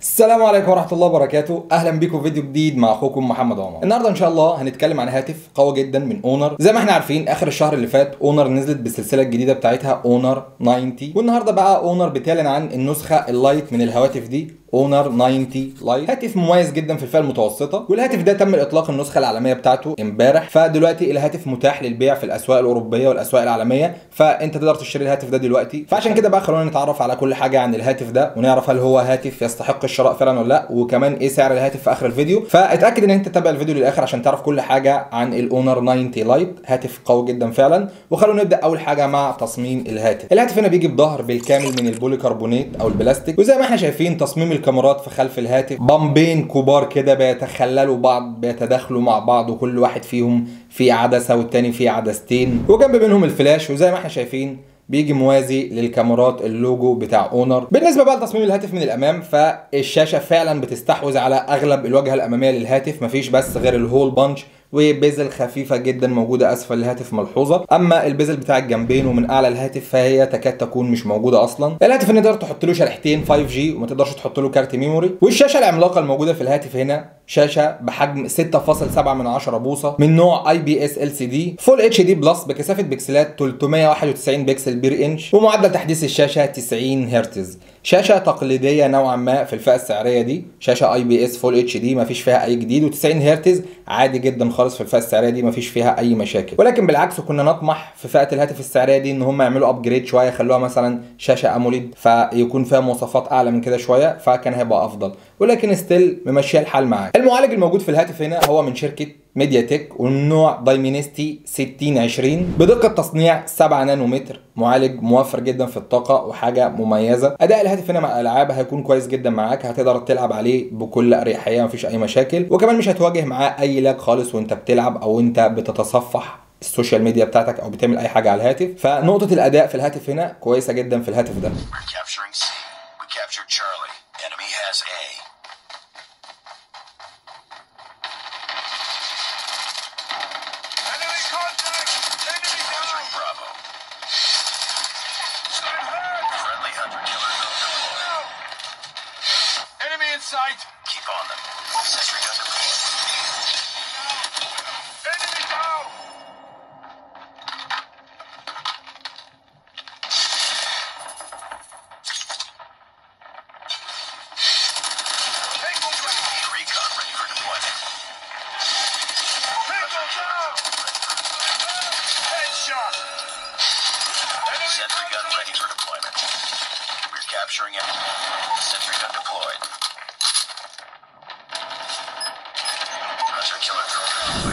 السلام عليكم ورحمة الله وبركاته، أهلا بيكم في فيديو جديد مع أخوكم محمد عمر. النهارده إن شاء الله هنتكلم عن هاتف قوي جدا من اونر. زي ما احنا عارفين آخر الشهر اللي فات اونر نزلت بالسلسلة الجديدة بتاعتها اونر 90، والنهارده بقى اونر بتعلن عن النسخة اللايت من الهواتف دي اونر 90 لايت. هاتف مميز جدا في الفئة المتوسطة، والهاتف ده تم إطلاق النسخة العالمية بتاعته امبارح، فدلوقتي الهاتف متاح للبيع في الأسواق الأوروبية والأسواق العالمية، فأنت تقدر تشتري الهاتف ده دلوقتي. فعشان كده بقى خلونا نتعرف على كل حاجة عن الهاتف ده ونعرف هل هو هاتف يستحق الشراء فعلا ولا لا، وكمان ايه سعر الهاتف في اخر الفيديو. فاتاكد ان انت تتابع الفيديو للاخر عشان تعرف كل حاجه عن الاونر 90 لايت. هاتف قوي جدا فعلا. وخلونا نبدا اول حاجه مع تصميم الهاتف. الهاتف هنا بيجي بظهر بالكامل من البوليكربونات او البلاستيك، وزي ما احنا شايفين تصميم الكاميرات في خلف الهاتف بامبين كبار كده بيتخللوا بعض، بيتداخلوا مع بعض، وكل واحد فيهم فيه عدسه والتاني فيه عدستين، وجنب منهم الفلاش. وزي ما احنا شايفين بيجي موازي للكاميرات اللوجو بتاع اونر. بالنسبه بقى لتصميم الهاتف من الامام، فالشاشه فعلا بتستحوذ على اغلب الواجهه الاماميه للهاتف، مفيش بس غير الهول بانش وبيزل خفيفه جدا موجوده اسفل الهاتف ملحوظه. اما البيزل بتاع الجنبين ومن اعلى الهاتف فهي تكاد تكون مش موجوده اصلا. الهاتف نقدر تحط له شريحتين 5G وما تقدرش تحط له كارت ميموري. والشاشه العملاقه الموجوده في الهاتف هنا شاشه بحجم 6.7 بوصه من نوع IPS LCD فول HD بلس بكثافه بكسلات 391 بكسل بير انش، ومعدل تحديث الشاشه 90 هرتز. شاشه تقليديه نوعا ما في الفئه السعريه دي، شاشه IPS فول HD مفيش فيها اي جديد، و90 هرتز عادي جدا خالص في الفئه السعريه دي، مفيش فيها اي مشاكل. ولكن بالعكس كنا نطمح في فئه الهاتف السعريه دي ان هم يعملوا ابجريد شويه، يخلوها مثلا شاشه اموليد فيكون فيها مواصفات اعلى من كده شويه، فكان هيبقى افضل. ولكن ستيل ممشيه الحال معاك. المعالج الموجود في الهاتف هنا هو من شركه ميديا تك ومن نوع دايمنستي 6020 بدقه تصنيع 7 نانومتر. معالج موفر جدا في الطاقه وحاجه مميزه. اداء الهاتف هنا مع الالعاب هيكون كويس جدا معاك، هتقدر تلعب عليه بكل اريحيه مفيش اي مشاكل، وكمان مش هتواجه معاه اي لاج خالص وانت بتلعب او انت بتتصفح السوشيال ميديا بتاعتك او بتعمل اي حاجه على الهاتف. فنقطه الاداء في الهاتف هنا كويسه جدا في الهاتف ده. Sight. Keep on them. Sentry gun deployed. Enemy down. Tango down. Recon ready for deployment. Tango down. Headshot. Sentry gun ready for deployment. We're capturing it. Sentry gun deployed.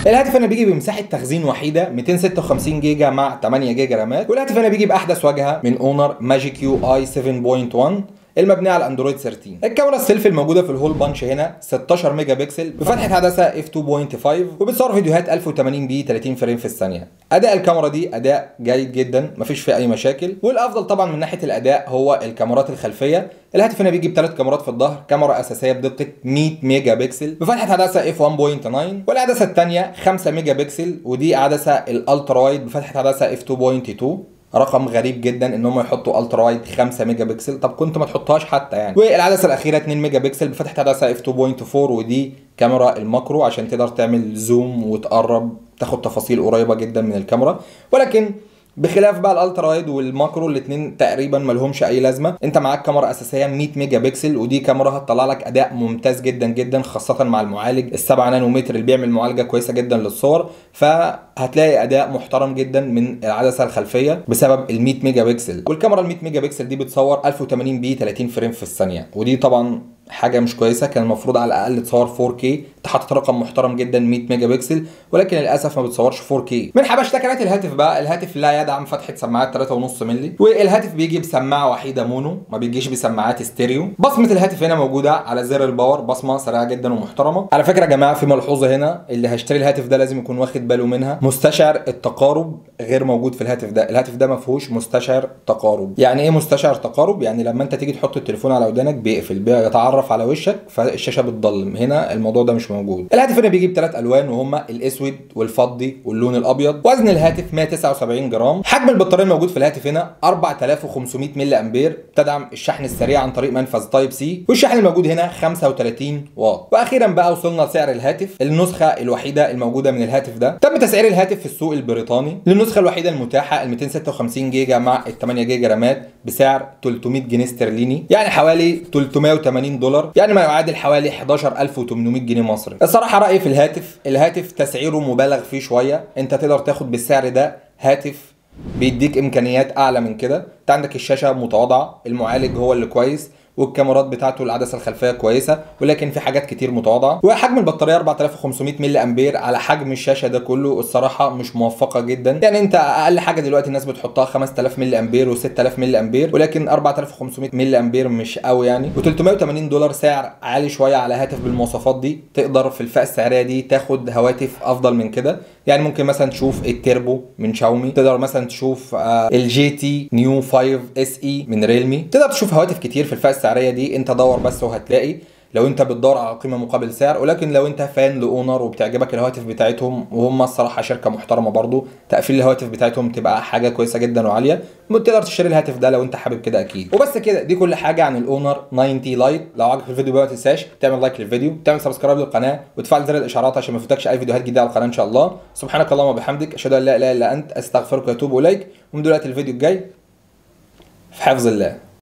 الهاتف هنا بيجي بمساحه تخزين وحيده 256 جيجا مع 8 جيجا رامات. والهاتف هنا بيجي باحدث واجهه من اونر ماجيك يو اي 7.1 المبنيه على اندرويد 13. الكاميرا السيلفي الموجوده في الهول بانش هنا 16 ميجا بكسل بفتحه عدسه f2.5 وبتصور فيديوهات 1080p 30 فريم في الثانيه. اداء الكاميرا دي اداء جيد جدا مفيش فيه اي مشاكل. والافضل طبعا من ناحيه الاداء هو الكاميرات الخلفيه. الهاتف هنا بيجي بثلاث كاميرات في الظهر، كاميرا اساسيه بدقه 100 ميجا بكسل بفتحه عدسه f1.9، والعدسه الثانيه 5 ميجا بكسل ودي عدسه الالترا وايد بفتحه عدسه f2.2. رقم غريب جدا ان هم يحطوا الترا وايد 5 ميجا بكسل، طب كنت ما تحطهاش حتى يعني. والعدسه الاخيره 2 ميجا بكسل بفتحه عدسه f2.4 ودي كاميرا الماكرو عشان تقدر تعمل زوم وتقرب تاخد تفاصيل قريبه جدا من الكاميرا. ولكن بخلاف بقى الالترا وايد والماكرو الاثنين تقريبا ما لهمش اي لازمه. انت معاك كاميرا اساسيه 100 ميجا بكسل ودي كاميرا هتطلع لك اداء ممتاز جدا جدا، خاصه مع المعالج ال7 نانومتر اللي بيعمل معالجه كويسه جدا للصور. فهتلاقي اداء محترم جدا من العدسه الخلفيه بسبب ال 100 ميجا بكسل. والكاميرا ال 100 ميجا بكسل دي بتصور 1080p 30 فريم في الثانيه، ودي طبعا حاجه مش كويسه. كان المفروض على الاقل تصور 4K. انت حاطط رقم محترم جدا 100 ميجا بكسل، ولكن للاسف ما بتصورش 4K. من حبشتكنات الهاتف بقى، الهاتف لا يدعم فتحه سماعات 3.5 مللي، والهاتف بيجي بسماعه وحيده مونو، ما بيجيش بسماعات ستيريو. بصمه الهاتف هنا موجوده على زر الباور، بصمه سريعه جدا ومحترمه. على فكره يا جماعه في ملحوظه هنا اللي هيشتري الهاتف ده لازم يكون واخد باله منها، مستشعر التقارب غير موجود في الهاتف ده. الهاتف ده ما فيهوش مستشعر تقارب. يعني ايه مستشعر تقارب؟ يعني لما انت تيجي تحط التليفون على ودانك بيقفل، بيتعرف على وشك فالشاشه بتضلم. هنا الموضوع ده مش موجود. الهاتف هنا بيجيب 3 الوان وهما الاسود والفضي واللون الابيض. وزن الهاتف 179 جرام. حجم البطاريه الموجود في الهاتف هنا 4500 ملي امبير، تدعم الشحن السريع عن طريق منفذ تايب سي، والشحن الموجود هنا 35 واط. واخيرا بقى وصلنا لسعر الهاتف. النسخه الوحيده الموجوده من الهاتف ده تم تسعير الهاتف في السوق البريطاني للنسخه الوحيده المتاحه ال 256 جيجا مع ال 8 جيجا رامات بسعر 300 جنيه استرليني، يعني حوالي 380 دولار، يعني ما يعادل حوالي 11800 جنيه مصري. الصراحه رايي في الهاتف تسعيره مبالغ فيه شويه. انت تقدر تاخد بالسعر ده هاتف بيديك امكانيات اعلى من كده. انت عندك الشاشه متواضعه، المعالج هو اللي كويس، والكاميرات بتاعته العدسه الخلفيه كويسه، ولكن في حاجات كتير متواضعه. وحجم البطاريه 4500 ملي امبير على حجم الشاشه ده كله الصراحه مش موفقه جدا. يعني انت اقل حاجه دلوقتي الناس بتحطها 5000 ملي امبير و6000 ملي امبير، ولكن 4500 ملي امبير مش قوي يعني. و380 دولار سعر عالي شويه على هاتف بالمواصفات دي. تقدر في الفئه السعريه دي تاخد هواتف افضل من كده. يعني ممكن مثلا تشوف التيربو من شاومي، تقدر مثلا تشوف الجي تي نيو 5 اس اي من ريلمي، تقدر تشوف هواتف كتير في الفئه السعريه دي. انت دور بس وهتلاقي، لو انت بتدور على قيمه مقابل سعر. ولكن لو انت فان لاونر وبتعجبك الهواتف بتاعتهم، وهم الصراحه شركه محترمه برضو، تقفيل الهواتف بتاعتهم تبقى حاجه كويسه جدا وعاليه، تقدر تشتري الهاتف ده لو انت حابب كده اكيد. وبس كده، دي كل حاجه عن الاونر 90 لايت. لو عجبك الفيديو بقى ما تنساش تعمل لايك للفيديو، تعمل سبسكرايب للقناه، وتفعل زر الاشعارات عشان ما يفوتكش اي فيديوهات جديده على القناه ان شاء الله. سبحانك اللهم وبحمدك، اشهد ان لا اله الا انت، استغفرك واتوب اليك. ومن دلوقتي الفيديو الجاي في حفظ الله.